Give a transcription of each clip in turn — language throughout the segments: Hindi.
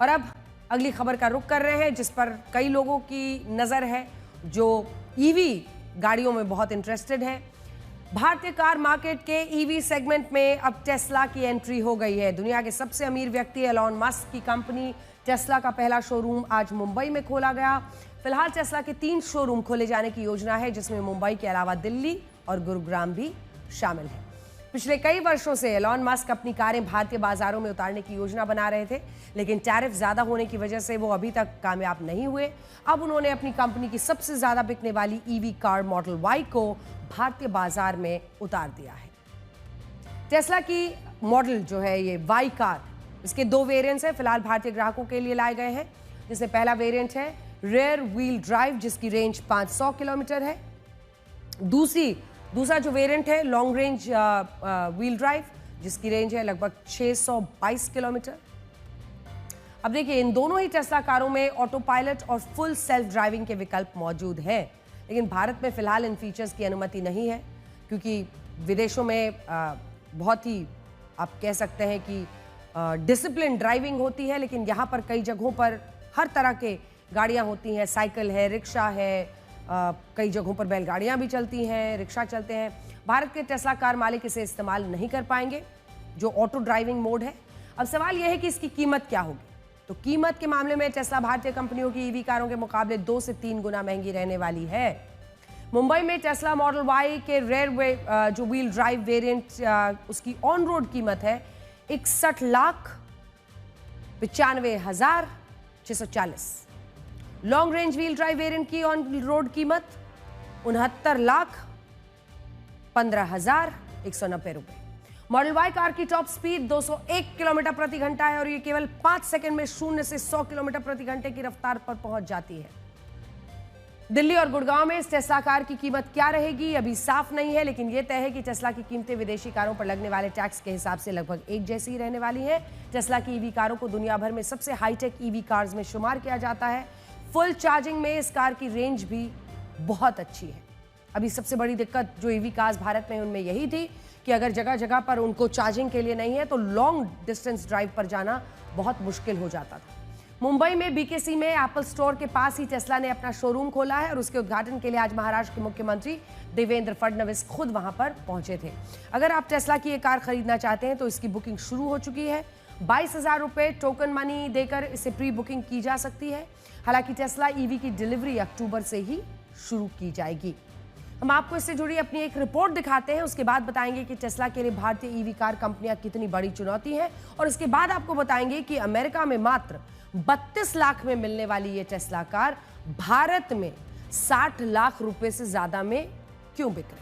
और अब अगली खबर का रुख कर रहे हैं जिस पर कई लोगों की नजर है जो ईवी गाड़ियों में बहुत इंटरेस्टेड है। भारतीय कार मार्केट के ईवी सेगमेंट में अब टेस्ला की एंट्री हो गई है। दुनिया के सबसे अमीर व्यक्ति एलॉन मस्क की कंपनी टेस्ला का पहला शोरूम आज मुंबई में खोला गया। फिलहाल टेस्ला के 3 शोरूम खोले जाने की योजना है जिसमें मुंबई के अलावा दिल्ली और गुरुग्राम भी शामिल है। पिछले कई वर्षों से एलॉन मस्क अपनी कारें भारतीय बाजारों में उतारने की योजना बना रहे थे, लेकिन टैरिफ ज्यादा होने की वजह से वो अभी तक कामयाब नहीं हुए। अब उन्होंने अपनी कंपनी की सबसे ज्यादा बिकने वाली ईवी कार मॉडल वाई को भारतीय बाजार में उतार दिया है। टेस्ला की मॉडल जो है ये वाई कार, इसके 2 वेरिएंट्स हैं, फिलहाल भारतीय ग्राहकों के लिए लाए गए हैं। जिसमें पहला वेरिएंट है रेयर व्हील ड्राइव जिसकी रेंज 500 किलोमीटर है। दूसरा जो वेरिएंट है लॉन्ग रेंज व्हील ड्राइव जिसकी रेंज है लगभग 622 किलोमीटर। अब देखिए इन दोनों ही टेस्ला कारों में ऑटो पायलट और फुल सेल्फ ड्राइविंग के विकल्प मौजूद हैं, लेकिन भारत में फिलहाल इन फीचर्स की अनुमति नहीं है क्योंकि विदेशों में बहुत ही आप कह सकते हैं कि डिसिप्लिन ड्राइविंग होती है, लेकिन यहाँ पर कई जगहों पर हर तरह के गाड़ियाँ होती हैं, साइकिल है, रिक्शा है, कई जगहों पर बैलगाड़ियां भी चलती हैं, रिक्शा चलते हैं। भारत के टेस्ला कार मालिक इसे इस्तेमाल नहीं कर पाएंगे जो ऑटो ड्राइविंग मोड है। अब सवाल यह है कि इसकी कीमत क्या होगी। तो कीमत के मामले में टेस्ला भारतीय कंपनियों की ईवी कारों के मुकाबले 2 से 3 गुना महंगी रहने वाली है। मुंबई में टेस्ला मॉडल वाई के रेयर जो व्हील ड्राइव वेरिएंट उसकी ऑन रोड कीमत है 61,95,640। Long range wheel drive variant की ऑन रोड कीमत 69,15,190 रुपए। मॉडल वाई कार की टॉप स्पीड 201 किलोमीटर प्रति घंटा है और ये केवल 5 सेकंड में 0 से 100 किलोमीटर प्रति घंटे की रफ्तार पर पहुंच जाती है। दिल्ली और गुड़गांव में इस टेस्ला कार की कीमत क्या रहेगी अभी साफ नहीं है, लेकिन यह तय है कि टेस्ला की कीमतें विदेशी कारों पर लगने वाले टैक्स के हिसाब से लगभग एक जैसी ही रहने वाली है। टेस्ला की ईवी कारों को दुनिया भर में सबसे हाईटेक ईवी कार्स में शुमार किया जाता है। फुल चार्जिंग में इस कार की रेंज भी बहुत अच्छी है। अभी सबसे बड़ी दिक्कत जो ईवी कार्स भारत में उनमें यही थी कि अगर जगह जगह पर उनको चार्जिंग के लिए नहीं है तो लॉन्ग डिस्टेंस ड्राइव पर जाना बहुत मुश्किल हो जाता था। मुंबई में बीकेसी में एप्पल स्टोर के पास ही टेस्ला ने अपना शोरूम खोला है और उसके उद्घाटन के लिए आज महाराष्ट्र के मुख्यमंत्री देवेंद्र फडणवीस खुद वहां पर पहुंचे थे। अगर आप टेस्ला की ये कार खरीदना चाहते हैं तो इसकी बुकिंग शुरू हो चुकी है। 22,000 रुपए टोकन मनी देकर इसे प्री बुकिंग की जा सकती है। हालांकि टेस्ला ईवी की डिलीवरी अक्टूबर से ही शुरू की जाएगी। हम आपको इससे जुड़ी अपनी एक रिपोर्ट दिखाते हैं, उसके बाद बताएंगे कि टेस्ला के लिए भारतीय ईवी कार कंपनियां कितनी बड़ी चुनौती है और उसके बाद आपको बताएंगे कि अमेरिका में मात्र 32 लाख में मिलने वाली ये टेस्ला कार भारत में 60 लाख रुपए से ज्यादा में क्यों बिक रही है।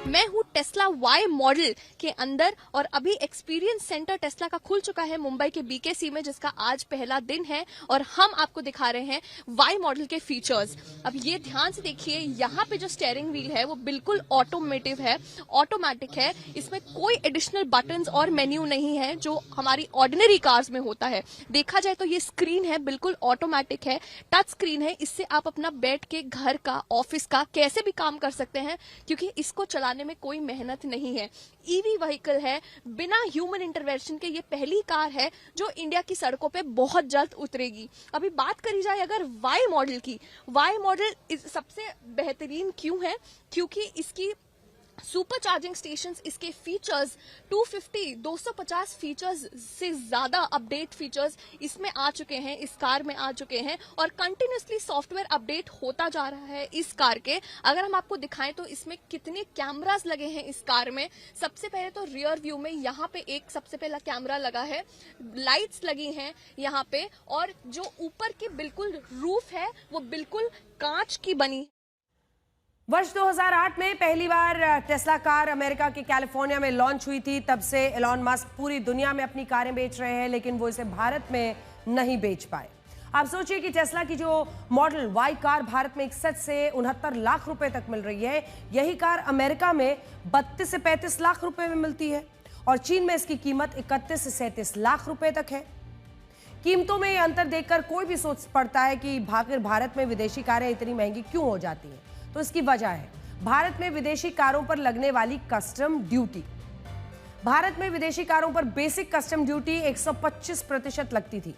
मैं हूँ टेस्ला वाई मॉडल के अंदर और अभी एक्सपीरियंस सेंटर टेस्ला का खुल चुका है मुंबई के बीकेसी में, जिसका आज पहला दिन है और हम आपको दिखा रहे हैं वाई मॉडल के फीचर्स। अब ये ध्यान से देखिए, यहाँ पे जो स्टीयरिंग व्हील है वो बिल्कुल ऑटोमेटिव है, ऑटोमेटिक है। इसमें कोई एडिशनल बटन्स और मेन्यू नहीं है जो हमारी ऑर्डिनरी कार्स में होता है। देखा जाए तो ये स्क्रीन है बिल्कुल ऑटोमेटिक है, टच स्क्रीन है। इससे आप अपना बैठ के घर का, ऑफिस का कैसे भी काम कर सकते हैं क्योंकि इसको चलाने में कोई मेहनत नहीं है। ईवी व्हीकल है, बिना ह्यूमन इंटरवेंशन के ये पहली कार है जो इंडिया की सड़कों पे बहुत जल्द उतरेगी। अभी बात करी जाए अगर वाई मॉडल की, वाई मॉडल सबसे बेहतरीन क्यों है क्योंकि इसकी सुपर चार्जिंग स्टेशंस, इसके फीचर्स 250 फीचर्स से ज्यादा अपडेट फीचर्स इसमें आ चुके हैं, इस कार में आ चुके हैं और कंटिन्यूसली सॉफ्टवेयर अपडेट होता जा रहा है इस कार के। अगर हम आपको दिखाएं तो इसमें कितने कैमरास लगे हैं इस कार में। सबसे पहले तो रियर व्यू में यहाँ पे एक सबसे पहला कैमरा लगा है, लाइट्स लगी हैं यहाँ पे और जो ऊपर की बिल्कुल रूफ है वो बिल्कुल कांच की बनी। वर्ष 2008 में पहली बार टेस्ला कार अमेरिका के कैलिफोर्निया में लॉन्च हुई थी। तब से एलॉन मस्क पूरी दुनिया में अपनी कारें बेच रहे हैं, लेकिन वो इसे भारत में नहीं बेच पाए। आप सोचिए कि टेस्ला की जो मॉडल वाई कार भारत में 61 से 69 लाख रुपए तक मिल रही है, यही कार अमेरिका में 32 से 35 लाख रुपए में मिलती है और चीन में इसकी कीमत 31 से 37 लाख रुपए तक है। कीमतों में ये अंतर देखकर कोई भी सोच पड़ता है कि आखिर भारत में विदेशी कारें इतनी महंगी क्यों हो जाती हैं। तो इसकी वजह है भारत में विदेशी कारों पर लगने वाली कस्टम ड्यूटी। भारत में विदेशी कारों पर बेसिक कस्टम ड्यूटी 125% लगती थी,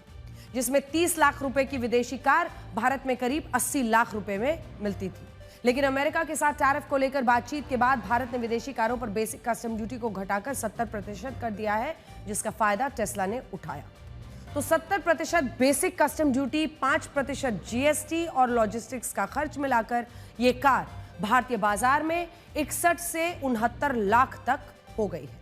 जिसमें 30 लाख रुपए की विदेशी कार भारत में करीब 80 लाख रुपए में मिलती थी। लेकिन अमेरिका के साथ टैरिफ को लेकर बातचीत के बाद भारत ने विदेशी कारों पर बेसिक कस्टम ड्यूटी को घटाकर 70% कर दिया है, जिसका फायदा टेस्ला ने उठाया। तो 70% बेसिक कस्टम ड्यूटी, 5% जीएसटी और लॉजिस्टिक्स का खर्च मिलाकर ये कार भारतीय बाजार में 61 से 69 लाख तक हो गई है।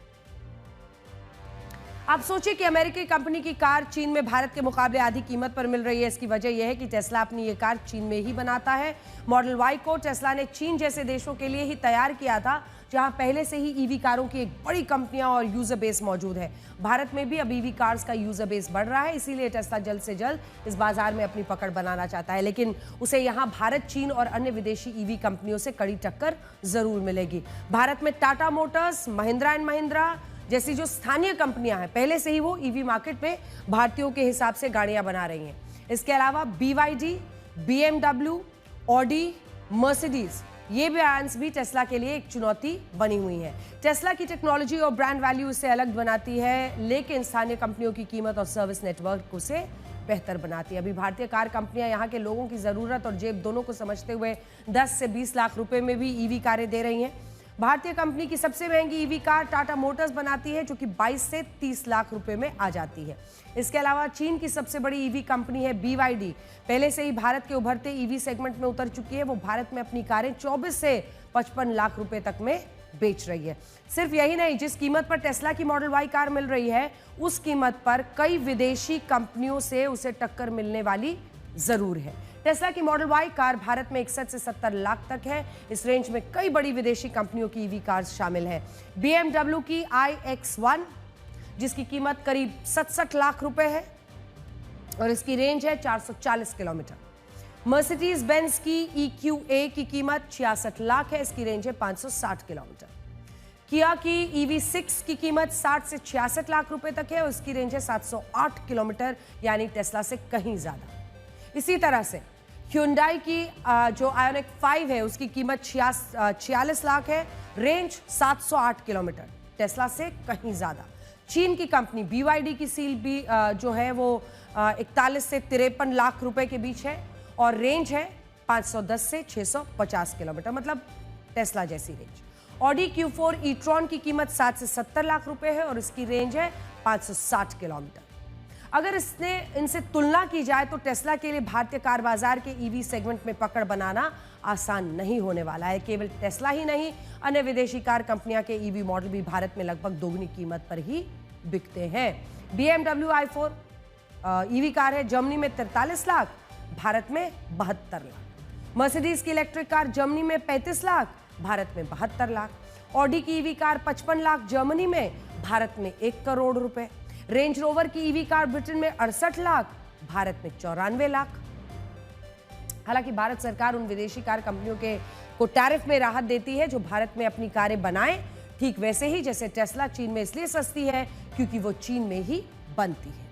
आप सोचिए कि अमेरिकी कंपनी की कार चीन में भारत के मुकाबले आधी कीमत पर मिल रही है। इसकी वजह यह है कि टेस्ला अपनी ये कार चीन में ही बनाता है। मॉडल वाई को टेस्ला ने चीन जैसे देशों के लिए ही तैयार किया था, जहां पहले से ही ईवी कारों की एक बड़ी कंपनियां और यूजर बेस मौजूद है। भारत में भी अब ईवी कार्स का यूजर बेस बढ़ रहा है, इसीलिए टेस्ला जल्द से जल्द इस बाजार में अपनी पकड़ बनाना चाहता है। लेकिन उसे यहां भारत, चीन और अन्य विदेशी ईवी कंपनियों से कड़ी टक्कर जरूर मिलेगी। भारत में टाटा मोटर्स, महिंद्रा एंड महिंद्रा जैसी जो स्थानीय कंपनियां हैं, पहले से ही वो ईवी मार्केट में भारतीयों के हिसाब से गाड़ियां बना रही हैं। इसके अलावा BYD, BMW, ऑडी, मर्सिडीज, ये ब्रांड्स भी टेस्ला के लिए एक चुनौती बनी हुई है। टेस्ला की टेक्नोलॉजी और ब्रांड वैल्यू इसे अलग बनाती है, लेकिन स्थानीय कंपनियों की कीमत और सर्विस नेटवर्क उसे बेहतर बनाती है। अभी भारतीय कार कंपनियां यहाँ के लोगों की जरूरत और जेब दोनों को समझते हुए 10 से 20 लाख रुपए में भी ईवी कारें दे रही हैं। भारतीय कंपनी की सबसे महंगी ईवी कार टाटा मोटर्स बनाती है, जो कि 22 से 30 लाख रुपए में आ जाती है। इसके अलावा चीन की सबसे बड़ी ईवी कंपनी है BYD, पहले से ही भारत के उभरते ईवी सेगमेंट में उतर चुकी है। वो भारत में अपनी कारें 24 से 55 लाख रुपए तक में बेच रही है। सिर्फ यही नहीं, जिस कीमत पर टेस्ला की मॉडल वाई कार मिल रही है, उस कीमत पर कई विदेशी कंपनियों से उसे टक्कर मिलने वाली जरूर है। टेस्ला की मॉडल वाई कार भारत में 61 से 70 लाख तक है। इस रेंज में कई बड़ी विदेशी कंपनियों की ईवी कार्स शामिल है। BMW की iX1, जिसकी कीमत करीब 67 लाख रुपए है और इसकी रेंज है 440 किलोमीटर। मर्सिडीज बेंज की EQA की कीमत 66 लाख है, इसकी रेंज है 560 किलोमीटर। किया की EV6 की कीमत 60 से 66 लाख रुपए तक है और इसकी रेंज है 708 किलोमीटर, यानी टेस्ला से कहीं ज्यादा। इसी तरह से Hyundai की जो आयोनिक 5 है, उसकी कीमत 46 लाख है, रेंज 708 किलोमीटर, टेस्ला से कहीं ज्यादा। चीन की कंपनी BYD की सील भी जो है वो 41 से 53 लाख रुपए के बीच है और रेंज है 510 से 650 किलोमीटर, मतलब टेस्ला जैसी रेंज। ऑडी Q4 e-tron की कीमत 60 से 70 लाख रुपए है और इसकी रेंज है 560 किलोमीटर। अगर इनसे तुलना की जाए तो टेस्ला के लिए भारतीय कार बाजार के ईवी सेगमेंट में पकड़ बनाना आसान नहीं होने वाला है। केवल टेस्ला ही नहीं, अन्य विदेशी कार कंपनियां के ईवी मॉडल भी भारत में लगभग दोगुनी कीमत पर ही बिकते हैं। BMW i4 ईवी कार है, जर्मनी में 43 लाख, भारत में 72 लाख। मर्सिडीज की इलेक्ट्रिक कार जर्मनी में 35 लाख, भारत में 72 लाख। ऑडी की ईवी कार 55 लाख, जर्मनी में, भारत में 1 करोड़ रुपए। रेंज रोवर की ईवी कार ब्रिटेन में 68 लाख, भारत में 94 लाख। हालांकि भारत सरकार उन विदेशी कार कंपनियों को टैरिफ में राहत देती है जो भारत में अपनी कारें बनाएं, ठीक वैसे ही जैसे टेस्ला चीन में इसलिए सस्ती है क्योंकि वो चीन में ही बनती है।